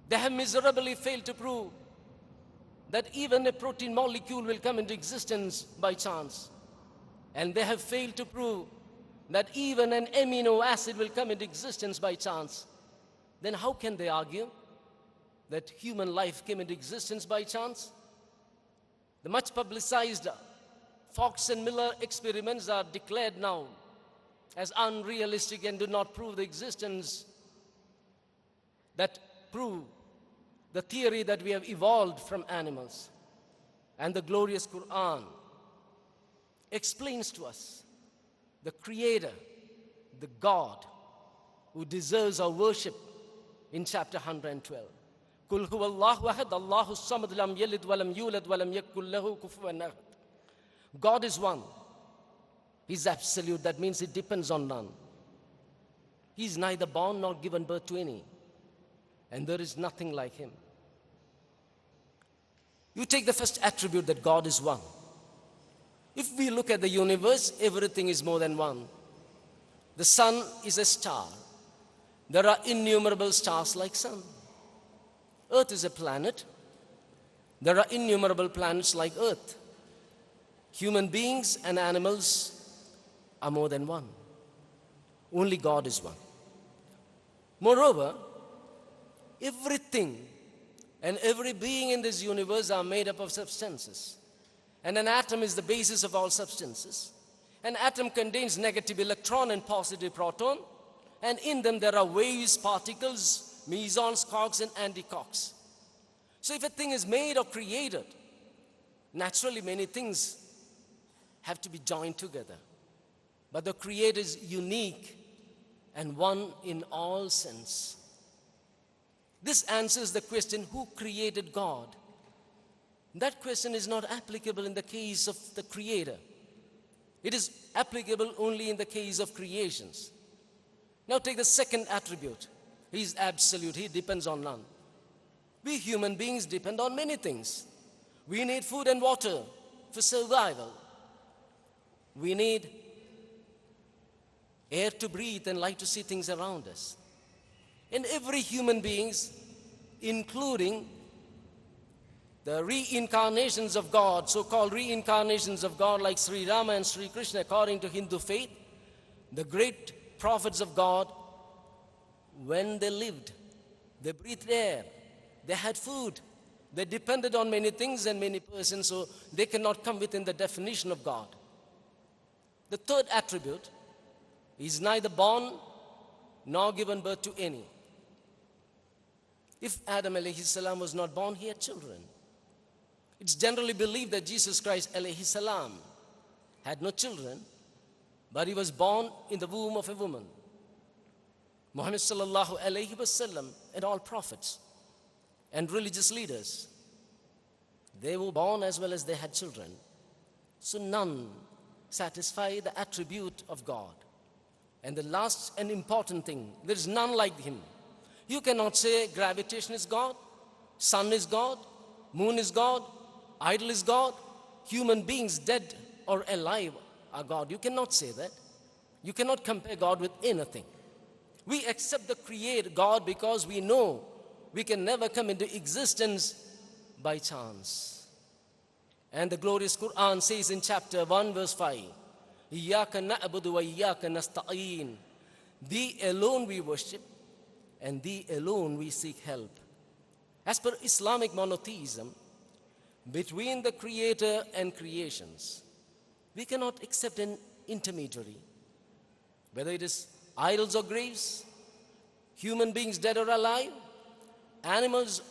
They have miserably failed to prove that even a protein molecule will come into existence by chance. And they have failed to prove that even an amino acid will come into existence by chance. Then how can they argue that human life came into existence by chance? The much publicized Fox and Miller experiments are declared now as unrealistic and do not prove the existence, that prove the theory that we have evolved from animals. And the glorious Quran explains to us the Creator, the God who deserves our worship in chapter 112. Kul huwallahu ahad, Allahu samad, lam yalid walam yulad walam yakul lahu kufuwan ahad. God is one. He's absolute. That means he depends on none. He's neither born nor given birth to any. And there is nothing like him. You take the first attribute, that God is one. If we look at the universe, everything is more than one. The sun is a star. There are innumerable stars like sun. Earth is a planet. There are innumerable planets like Earth. Human beings and animals are more than one. Only God is one. Moreover, everything and every being in this universe are made up of substances. And an atom is the basis of all substances. An atom contains negative electron and positive proton. And in them there are waves, particles, mesons, quarks and antiquarks. So if a thing is made or created, naturally many things have to be joined together. But the Creator is unique and one in all sense. This answers the question, who created God? That question is not applicable in the case of the Creator. It is applicable only in the case of creations. Now take the second attribute. He is absolute. He depends on none. We human beings depend on many things. We need food and water for survival. We need air to breathe and light to see things around us. And every human being, including the reincarnations of God, so-called reincarnations of God like Sri Rama and Sri Krishna according to Hindu faith, the great prophets of God, when they lived, they breathed air, they had food, they depended on many things and many persons, so they cannot come within the definition of God. The third attribute is neither born nor given birth to any. If Adam alayhi salam was not born, he had children. It's generally believed that Jesus Christ alayhi salam had no children, but he was born in the womb of a woman. Muhammad sallallahu alayhi wasallam and all prophets and religious leaders, they were born as well as they had children. So none satisfy the attribute of God. And the last and important thing, there is none like him. You cannot say gravitation is God, sun is God, moon is God, idol is God, human beings dead or alive are God. You cannot say that. You cannot compare God with anything. We accept the Creator God because we know we can never come into existence by chance. And the glorious Quran says in chapter 1 verse 5, إِيَّاكَ نَعْبُدُ وَإِيَّاكَ نَسْتَعِينُ. Thee alone we worship and Thee alone we seek help. As per Islamic monotheism, between the Creator and creations, we cannot accept an intermediary. Whether it is idols or graves, human beings dead or alive, animals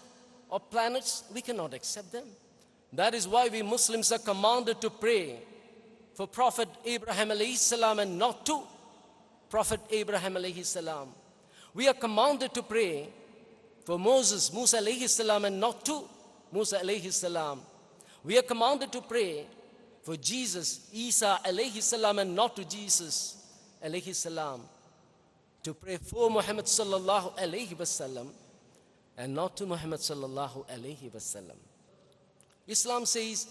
or planets, we cannot accept them. That is why we Muslims are commanded to pray for Prophet Abraham alayhi salam and not to Prophet Abraham alayhi salam. We are commanded to pray for Musa alayhi salam and not to Musa alayhi salam. We are commanded to pray for Jesus, Isa alayhi salam and not to Jesus alayhi salam. To pray for Muhammad sallallahu alayhi wasallam and not to Muhammad sallallahu alayhi wasallam. Islam says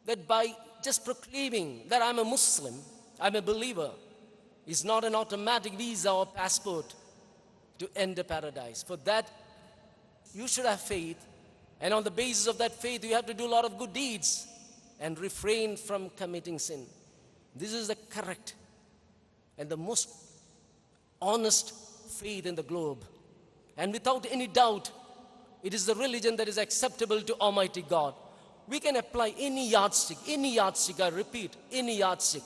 that by just proclaiming that I'm a Muslim, I'm a believer, is not an automatic visa or passport to enter paradise. For that, you should have faith, and on the basis of that faith, you have to do a lot of good deeds and refrain from committing sin. This is the correct and the most honest faith in the globe. And without any doubt, it is the religion that is acceptable to Almighty God. We can apply any yardstick, I repeat, any yardstick,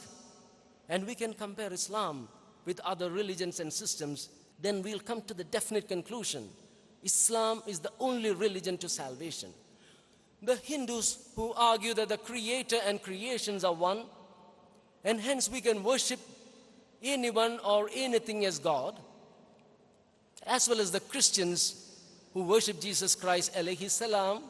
and we can compare Islam with other religions and systems. Then we'll come to the definite conclusion: Islam is the only religion to salvation. The Hindus, who argue that the Creator and creations are one, and hence we can worship anyone or anything as God, as well as the Christians who worship Jesus Christ alayhi salam,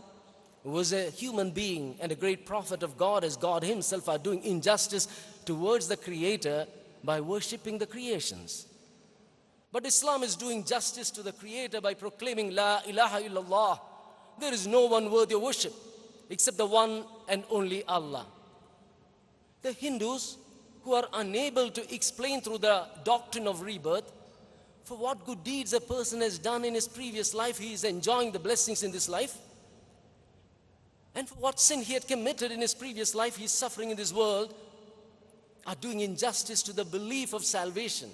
who was a human being and a great prophet of God, as God himself, are doing injustice towards the Creator by worshipping the creations. But Islam is doing justice to the Creator by proclaiming La ilaha illallah. There is no one worthy of worship except the one and only Allah. The Hindus, who are unable to explain through the doctrine of rebirth, for what good deeds a person has done in his previous life, he is enjoying the blessings in this life. And for what sin he had committed in his previous life, he is suffering in this world, are doing injustice to the belief of salvation.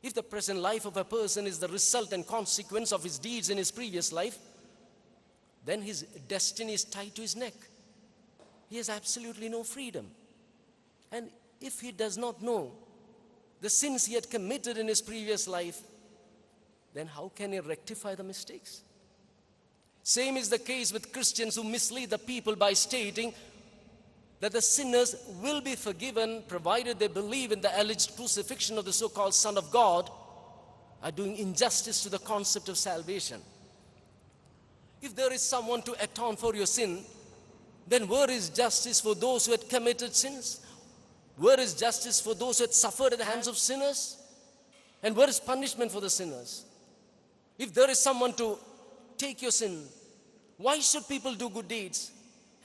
If the present life of a person is the result and consequence of his deeds in his previous life, then his destiny is tied to his neck. He has absolutely no freedom. And if he does not know the sins he had committed in his previous life, then how can he rectify the mistakes? Same is the case with Christians who mislead the people by stating that the sinners will be forgiven provided they believe in the alleged crucifixion of the so-called Son of God, are doing injustice to the concept of salvation. If there is someone to atone for your sin, then where is justice for those who had committed sins? Where is justice for those who had suffered at the hands of sinners? And where is punishment for the sinners? If there is someone to take your sin, why should people do good deeds?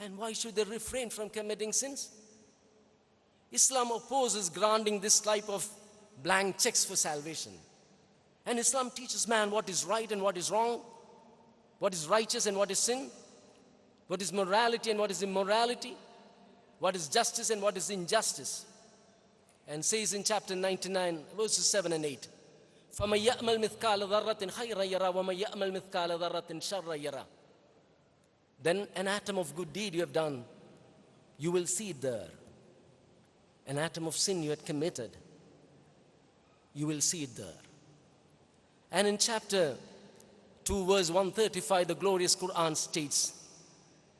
And why should they refrain from committing sins? Islam opposes granting this type of blank checks for salvation. And Islam teaches man what is right and what is wrong, what is righteous and what is sin, what is morality and what is immorality, what is justice and what is injustice. And says in chapter 99, verses 7 and 8, فَمَنْ يَأْمَلْ مِثْقَالَ ذَرَّةٍ خَيْرًا يَرَى وَمَنْ يَأْمَلْ مِثْقَالَ ذَرَّةٍ شَرًّا يَرَى. Then an atom of good deed you have done, you will see it there. An atom of sin you had committed, you will see it there. And in chapter 2, verse 135, the glorious Quran states,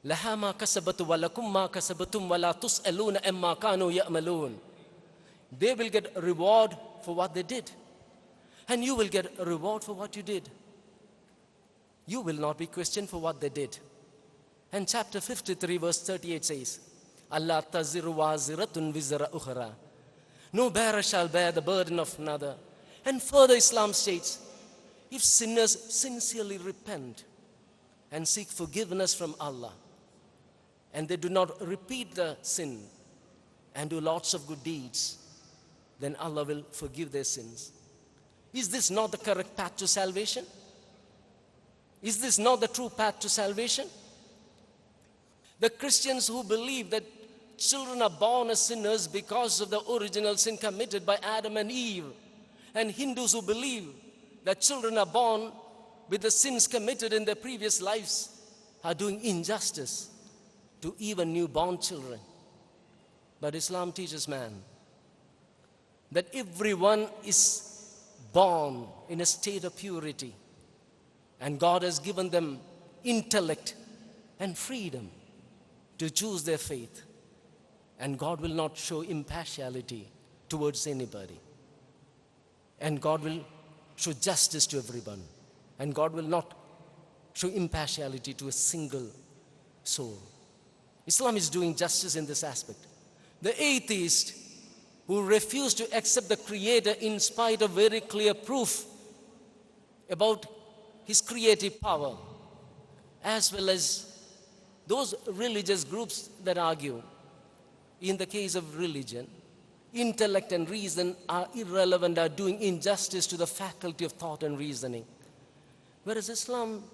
لَهَا مَا كَسَبَتُ وَلَكُمْ مَا كَسَبَتُمْ وَلَا تُسْأَلُونَ أَمَّا كَانُوا يَأْمَلُونَ. They will get a reward for what they did, and you will get a reward for what you did. You will not be questioned for what they did. And chapter 53, verse 38 says, Allah taziru waziratun wizra ukhra. No bearer shall bear the burden of another. And further Islam states, if sinners sincerely repent and seek forgiveness from Allah, and they do not repeat the sin and do lots of good deeds, then Allah will forgive their sins. Is this not the correct path to salvation? Is this not the true path to salvation? The Christians who believe that children are born as sinners because of the original sin committed by Adam and Eve, and Hindus who believe that children are born with the sins committed in their previous lives, are doing injustice to even newborn children. But Islam teaches man that everyone is born in a state of purity, and God has given them intellect and freedom to choose their faith, and God will not show impartiality towards anybody, and God will show justice to everyone, and God will not show impartiality to a single soul. Islam is doing justice in this aspect. The atheist who refuse to accept the Creator in spite of very clear proof about his creative power, as well as those religious groups that argue, in the case of religion, intellect and reason are irrelevant, are doing injustice to the faculty of thought and reasoning. Whereas Islam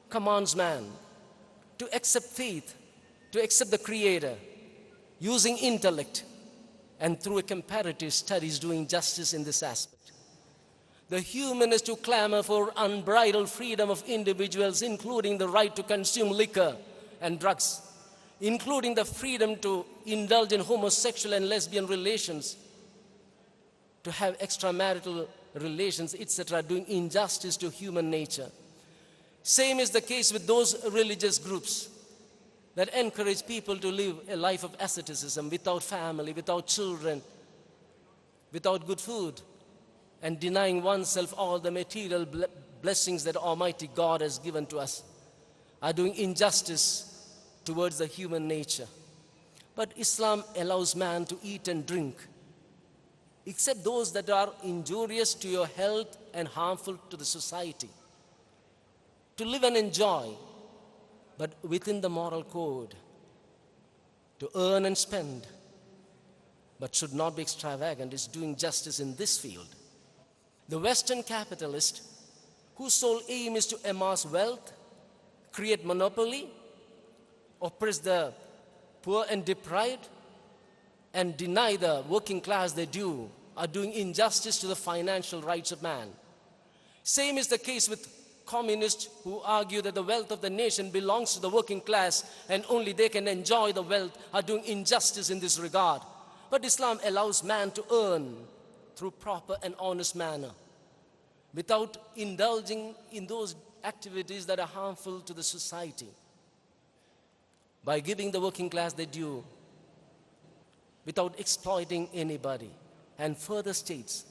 commands man to accept faith, to accept the Creator, using intellect, and through a comparative studies doing justice in this aspect. The humanist who clamor for unbridled freedom of individuals, including the right to consume liquor and drugs, including the freedom to indulge in homosexual and lesbian relations, to have extramarital relations, etc., doing injustice to human nature. Same is the case with those religious groups that encourage people to live a life of asceticism, without family, without children, without good food, and denying oneself all the material blessings that Almighty God has given to us, are doing injustice towards the human nature. But Islam allows man to eat and drink, except those that are injurious to your health and harmful to the society. To live and enjoy, but within the moral code. To earn and spend, but should not be extravagant, is doing justice in this field. The Western capitalist, whose sole aim is to amass wealth, create monopoly, oppress the poor and deprived, and deny the working class their due, are doing injustice to the financial rights of man. Same is the case with communists who argue that the wealth of the nation belongs to the working class and only they can enjoy the wealth, are doing injustice in this regard. But Islam allows man to earn through proper and honest manner, without indulging in those activities that are harmful to the society, by giving the working class their due, without exploiting anybody. And further states,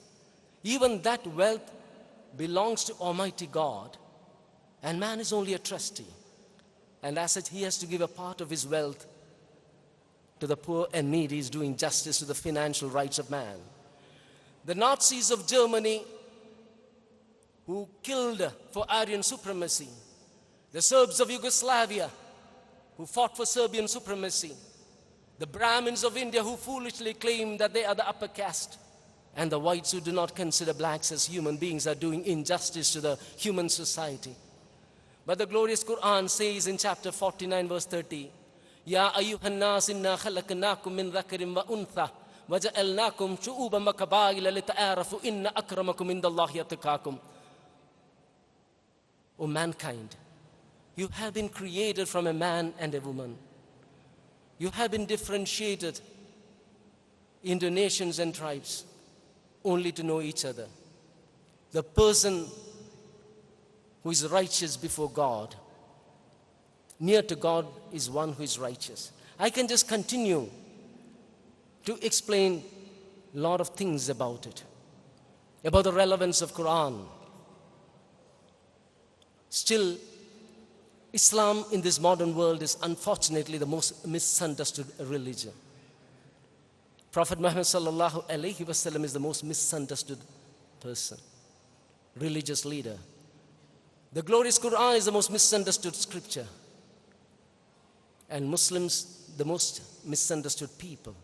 even that wealth belongs to Almighty God, and man is only a trustee. And as such, he has to give a part of his wealth to the poor and needy, is doing justice to the financial rights of man. The Nazis of Germany, who killed for Aryan supremacy, the Serbs of Yugoslavia, who fought for Serbian supremacy, the Brahmins of India, who foolishly claim that they are the upper caste, and the whites who do not consider blacks as human beings, are doing injustice to the human society. But the glorious Quran says in chapter 49, verse 30, Ya ayyuhan nas inna khalaqnakum min dhakarin wa untha wa ja'alnakum shu'uban wa qabaila lita'arafu inna akramakum indallahi atqakum. O mankind, you have been created from a man and a woman. You have been differentiated into nations and tribes, only to know each other. The person who is righteous before God, near to God, is one who is righteous. I can just continue to explain a lot of things about it, about the relevance of Quran. Still, Islam in this modern world is unfortunately the most misunderstood religion. Prophet Muhammad sallallahu alaihi wasallam is the most misunderstood person, religious leader. The glorious Quran is the most misunderstood scripture, and Muslims the most misunderstood people.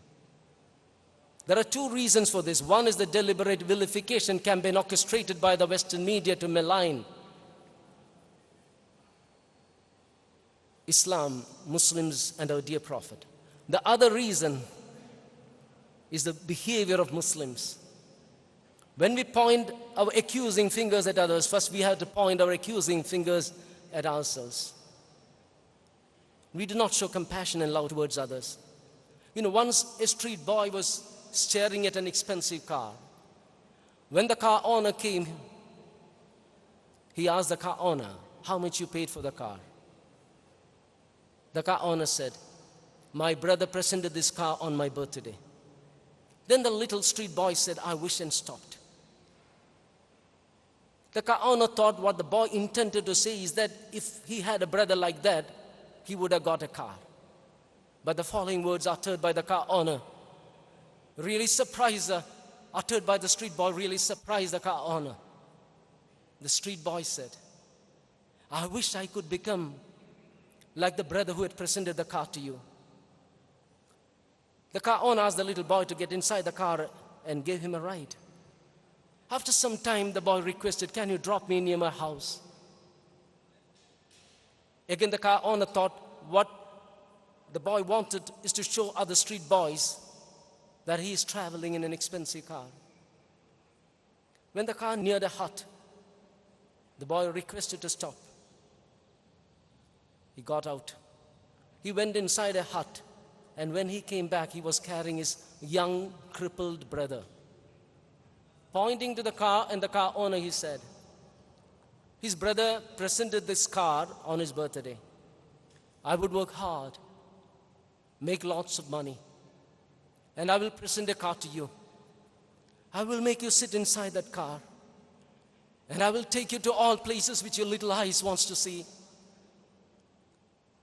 There are two reasons for this. One is the deliberate vilification campaign orchestrated by the Western media to malign Islam, Muslims, and our dear Prophet. The other reason is the behavior of Muslims. When we point our accusing fingers at others, first we have to point our accusing fingers at ourselves. We do not show compassion and love towards others. Once a street boy was staring at an expensive car. When the car owner came, he asked the car owner, how much you paid for the car? The car owner said, my brother presented this car on my birthday. Then the little street boy said, I wish, and stopped. The car owner thought what the boy intended to say is that if he had a brother like that, he would have got a car. But the following words uttered by the car owner really surprised uttered by the street boy really surprised the car owner. The street boy said, I wish I could become like the brother who had presented the car to you. The car owner asked the little boy to get inside the car and gave him a ride. After some time, the boy requested, can you drop me near my house? Again, the car owner thought what the boy wanted is to show other street boys that he is traveling in an expensive car. When the car neared a hut, the boy requested to stop. He got out. He went inside a hut, and when he came back, he was carrying his young, crippled brother. Pointing to the car and the car owner, he said, his brother presented this car on his birthday. I would work hard, make lots of money, and I will present a car to you. I will make you sit inside that car, and I will take you to all places which your little eyes wants to see,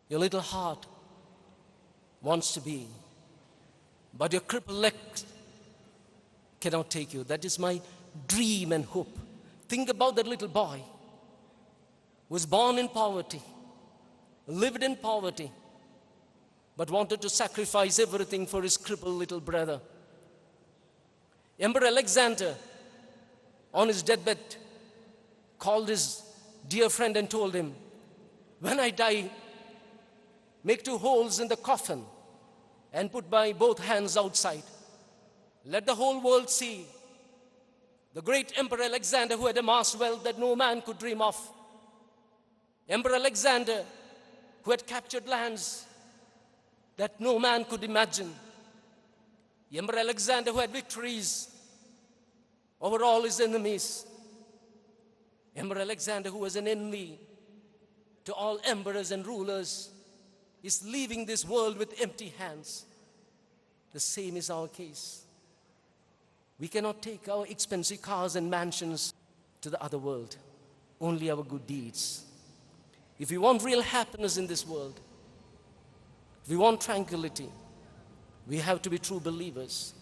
your little heart wants to be, but your crippled legs cannot take you. That is my dream and hope. Think about that little boy who was born in poverty, lived in poverty, but wanted to sacrifice everything for his crippled little brother. Emperor Alexander, on his deathbed, called his dear friend and told him, when I die, make 2 holes in the coffin and put my both hands outside. Let the whole world see the great Emperor Alexander who had amassed wealth that no man could dream of. Emperor Alexander who had captured lands that no man could imagine. Emperor Alexander who had victories over all his enemies. Emperor Alexander who was an enemy to all emperors and rulers is leaving this world with empty hands. The same is our case. We cannot take our expensive cars and mansions to the other world, only our good deeds. If we want real happiness in this world, if we want tranquility, we have to be true believers.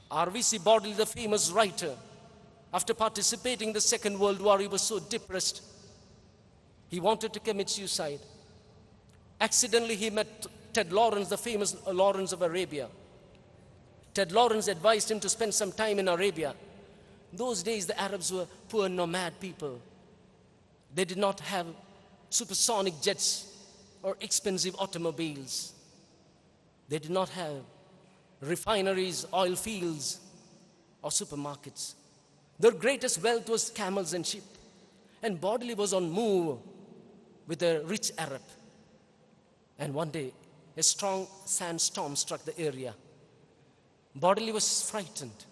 R.V.C. Bodley, the famous writer, after participating in the Second World War, he was so depressed, he wanted to commit suicide. Accidentally, he met Ted Lawrence, the famous Lawrence of Arabia. Ted Lawrence advised him to spend some time in Arabia. Those days, the Arabs were poor nomad people. They did not have supersonic jets or expensive automobiles. They did not have refineries, oil fields, or supermarkets. Their greatest wealth was camels and sheep. And Bodley was on move with a rich Arab. And one day, a strong sandstorm struck the area. Bodley was frightened,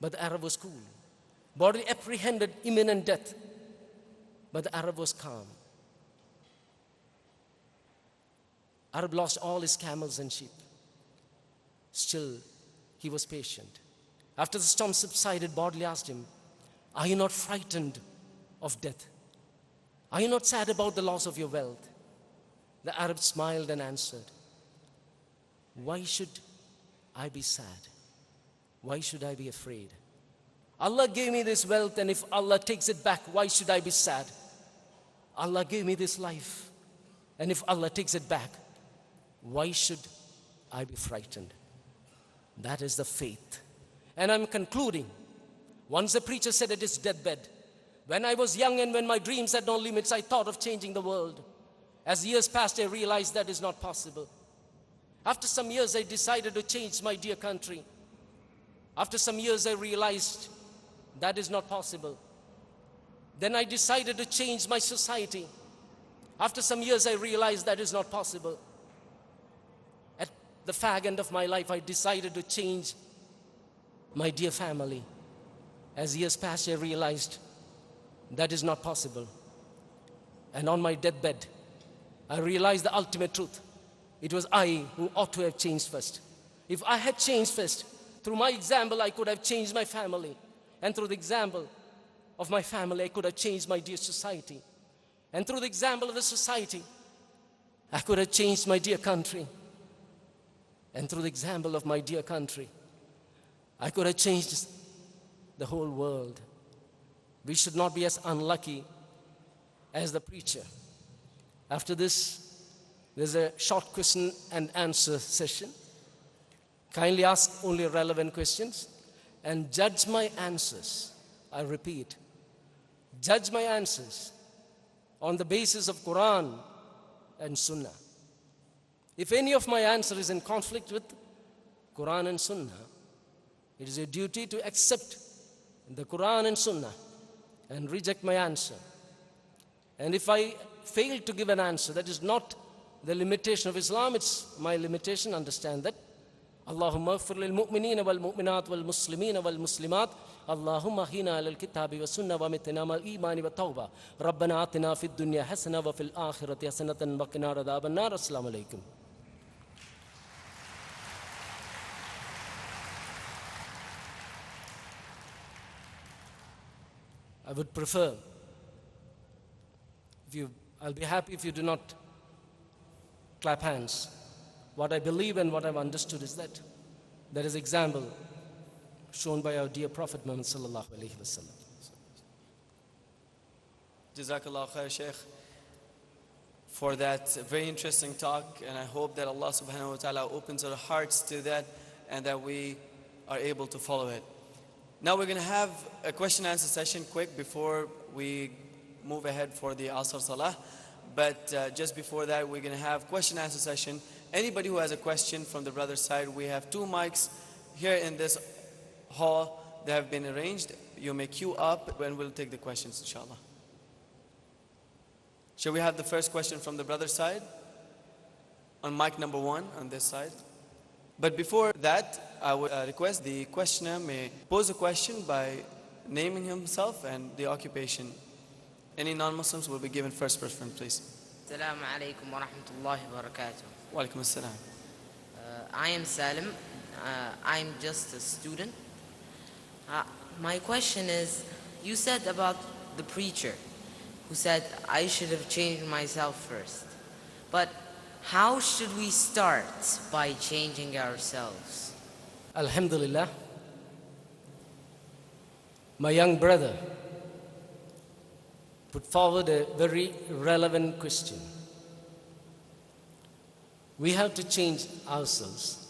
but the Arab was cool. Bodley apprehended imminent death, but the Arab was calm. Arab lost all his camels and sheep. Still, he was patient. After the storm subsided, Bodley asked him, are you not frightened of death? Are you not sad about the loss of your wealth? The Arab smiled and answered, why should I be sad? Why should I be afraid? Allah gave me this wealth, and if Allah takes it back, why should I be sad? Allah gave me this life, and if Allah takes it back, why should I be frightened? That is the faith. And I'm concluding. Once the preacher said at his deathbed, when I was young and when my dreams had no limits, I thought of changing the world. As years passed, I realized that is not possible. After some years, I decided to change my dear country. After some years, I realized that is not possible. Then I decided to change my society. After some years, I realized that is not possible. At the fag end of my life, I decided to change my dear family. As years passed, I realized that is not possible. And on my deathbed, I realized the ultimate truth. It was I who ought to have changed first. If I had changed first, through my example, I could have changed my family. And through the example of my family, I could have changed my dear society. And through the example of the society, I could have changed my dear country. And through the example of my dear country, I could have changed the whole world. We should not be as unlucky as the preacher. After this, there's a short question and answer session. Kindly ask only relevant questions and judge my answers. I repeat, judge my answers on the basis of Quran and Sunnah. If any of my answer is in conflict with Quran and Sunnah, it is your duty to accept the Quran and Sunnah and reject my answer. And if I fail to give an answer, that is not the limitation of Islam, it's my limitation. Understand that. Allahumma ighfir lil mu'minina wal mu'minat wal muslimina wal muslimat. Allahumma hina alal kitabi wa sunnah wa mitina mal imani wa tawbah. Rabbana atina fid dunya hasana wa fil akhirati hasanatan wa qina adhaban nar. Assalamu alaikum. I would prefer, I'll be happy if you do not clap hands. What I believe and what I've understood is that there is example shown by our dear Prophet Muhammad sallallahu alaihi wasallam. Jazakallah khair, Shaykh, for that very interesting talk, and I hope that Allah subhanahu wa ta'ala opens our hearts to that and that we are able to follow it. Now we're going to have a question and answer session quick before we move ahead for the Asr Salah. But just before that, we're going to have question and answer session. Anybody who has a question from the brother's side, we have 2 mics here in this hall that have been arranged. You may queue up and we'll take the questions, inshallah. Shall we have the first question from the brother's side? On mic number 1 on this side. But before that, I would request the questioner may pose a question by naming himself and the occupation. Any non-Muslims will be given first preference, please. Assalamu alaikum wa rahmatullahi wa barakatuh. Wa alaikum assalam. I am Salim. I'm just a student. My question is, you said about the preacher who said I should have changed myself first. But how should we start by changing ourselves? Alhamdulillah. My young brother put forward a very relevant question. We have to change ourselves.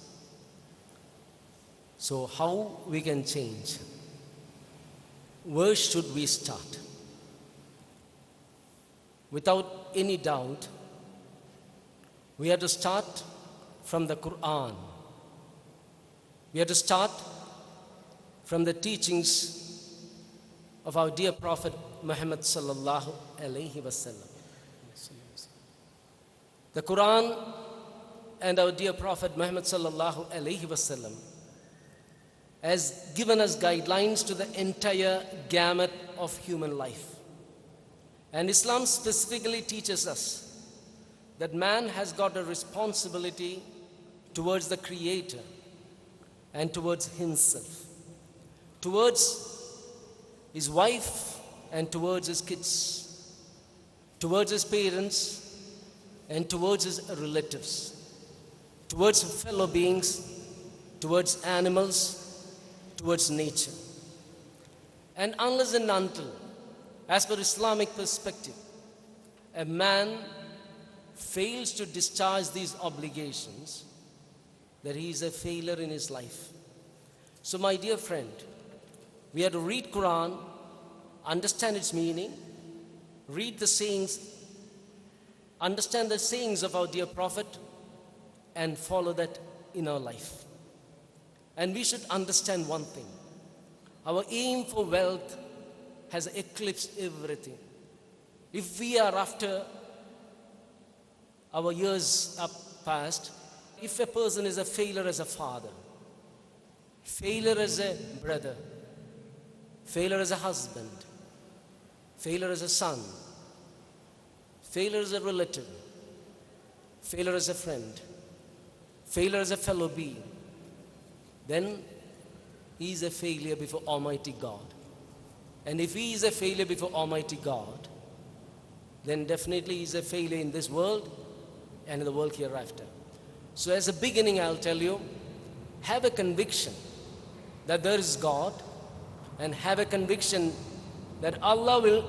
So how we can change? Where should we start? Without any doubt, we have to start from the Quran. We have to start from the teachings of our dear Prophet Muhammad sallallahu alaihi wasallam. The Quran and our dear Prophet Muhammad sallallahu alaihi wasallam has given us guidelines to the entire gamut of human life. And Islam specifically teaches us that man has got a responsibility towards the Creator and towards himself, towards his wife and towards his kids, towards his parents and towards his relatives, towards fellow beings, towards animals, towards nature. And unless and until, as per Islamic perspective, a man fails to discharge these obligations, that he is a failure in his life. So my dear friend, we have to read Quran, understand its meaning, read the sayings, understand the sayings of our dear Prophet, and follow that in our life. And we should understand one thing. Our aim for wealth has eclipsed everything. If we are after our years up past, if a person is a failure as a father, failure as a brother, failure as a husband, failure as a son, failure as a relative, failure as a friend, failure as a fellow being, then he is a failure before Almighty God. And if he is a failure before Almighty God, then definitely he is a failure in this world and in the world hereafter. So as a beginning, I'll tell you, have a conviction that there is God, and have a conviction that Allah will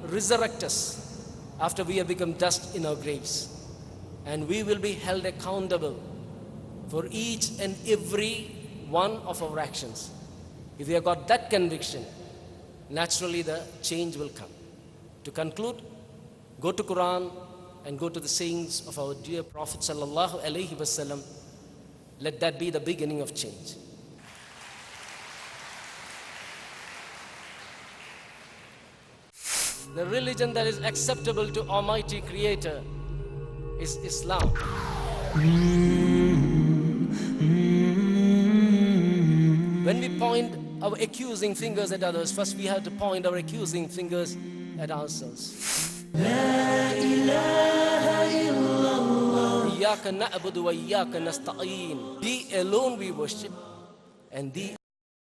resurrect us after we have become dust in our graves. And we will be held accountable for each and every one of our actions. If we have got that conviction, naturally the change will come. To conclude, Go to Quran and go to the sayings of our dear Prophet sallallahu alaihi wasallam. Let that be the beginning of change. The religion that is acceptable to Almighty Creator is Islam. When we point our accusing fingers at others, first we have to point our accusing fingers at ourselves. إياك نعبد وإياك نستعين. Thee alone we worship, and Thee